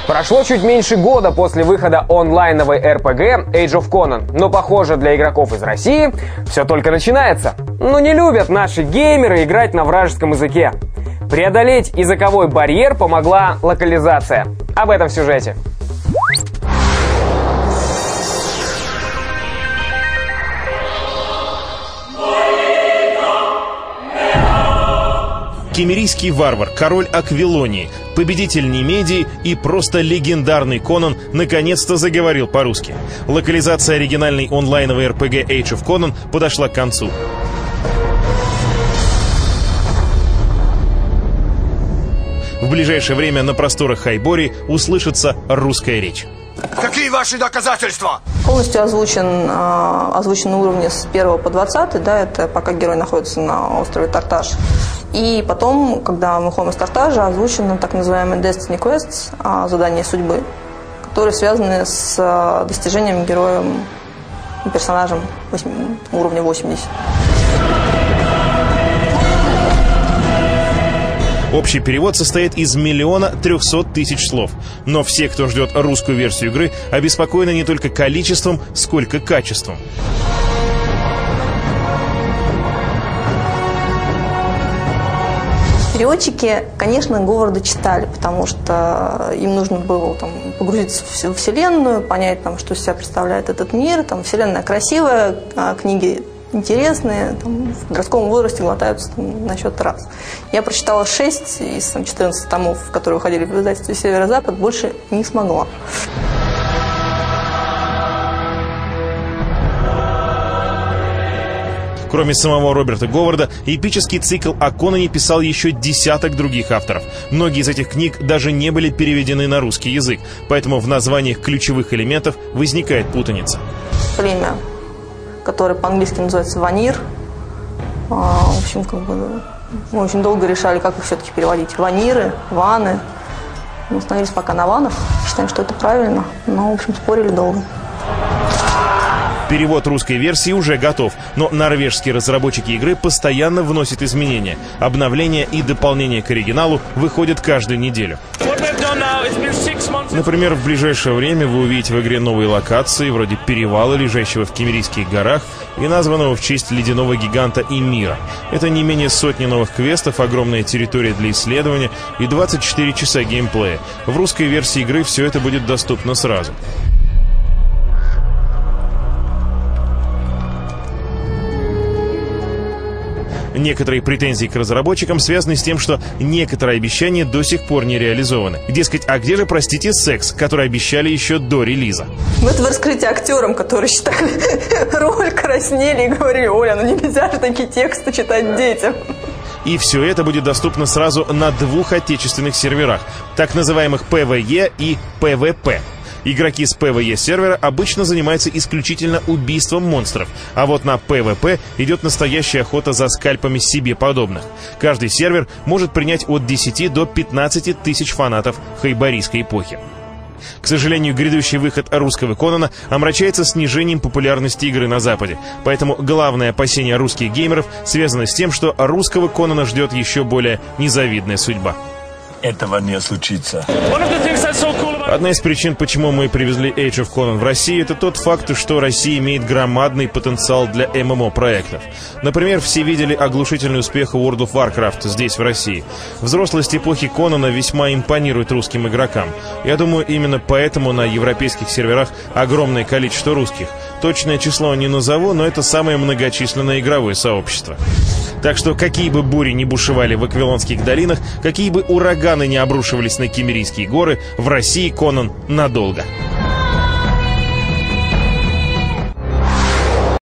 Прошло чуть меньше года после выхода онлайновой RPG Age of Conan, но, похоже, для игроков из России все только начинается. Но не любят наши геймеры играть на вражеском языке. Преодолеть языковой барьер помогла локализация. Об этом в сюжете. Киммерийский варвар, король Аквилонии, победитель Немедии и просто легендарный Конан наконец-то заговорил по-русски. Локализация оригинальной онлайновой RPG Age of Conan подошла к концу. В ближайшее время на просторах Хайбории услышится русская речь. Какие ваши доказательства? Полностью озвучен на уровне с 1 по 20, да, это пока герой находится на острове Тарташ. И потом, когда мы выходим из Тартажа, озвучены так называемые Destiny Quests, задания судьбы, которые связаны с достижением героем, персонажем уровня 80. Общий перевод состоит из 1 300 000 слов. Но все, кто ждет русскую версию игры, обеспокоены не только количеством, сколько качеством. Переводчики, конечно, Говарда читали, потому что им нужно было погрузиться в вселенную, понять, что из себя представляет этот мир. Вселенная красивая, книги интересные, в подростковом возрасте глотаются на счет раз. Я прочитала 6 из 14 томов, которые выходили в издательстве «Северо-Запад», больше не смогла. Кроме самого Роберта Говарда, эпический цикл о Конане писал еще десяток других авторов. Многие из этих книг даже не были переведены на русский язык, поэтому в названиях ключевых элементов возникает путаница. Племя, которое по-английски называется «Ванир». В общем, мы очень долго решали, как их все-таки переводить. Ваниры, ваны. Мы остановились пока на ванах. Считаем, что это правильно, но, в общем, спорили долго. Перевод русской версии уже готов, но норвежские разработчики игры постоянно вносят изменения. Обновления и дополнения к оригиналу выходят каждую неделю. Например, в ближайшее время вы увидите в игре новые локации, вроде перевала, лежащего в Киммерийских горах и названного в честь ледяного гиганта Ymira. Это не менее сотни новых квестов, огромная территория для исследования и 24 часа геймплея. В русской версии игры все это будет доступно сразу. Некоторые претензии к разработчикам связаны с тем, что некоторые обещания до сих пор не реализованы. Дескать, а где же, простите, секс, который обещали еще до релиза? Это раскрытие актерам, которые читали роль, краснели и говорили: Оля, нельзя же такие тексты читать детям. И все это будет доступно сразу на 2 отечественных серверах, так называемых PvE и PvP. Игроки с PvE сервера обычно занимаются исключительно убийством монстров, а вот на PvP идет настоящая охота за скальпами себе подобных. Каждый сервер может принять от 10 до 15 тысяч фанатов хайборийской эпохи. К сожалению, грядущий выход русского Конана омрачается снижением популярности игры на Западе, поэтому главное опасение русских геймеров связано с тем, что русского Конана ждет еще более незавидная судьба. Этого не случится. Одна из причин, почему мы привезли Age of Conan в Россию, это тот факт, что Россия имеет громадный потенциал для ММО-проектов. Например, все видели оглушительный успех World of Warcraft здесь, в России. Взрослость эпохи Конана весьма импонирует русским игрокам. Я думаю, именно поэтому на европейских серверах огромное количество русских. Точное число не назову, но это самое многочисленное игровое сообщество. Так что какие бы бури ни бушевали в Аквилонских долинах, какие бы ураганы не обрушивались на Киммерийские горы, в России Конан надолго.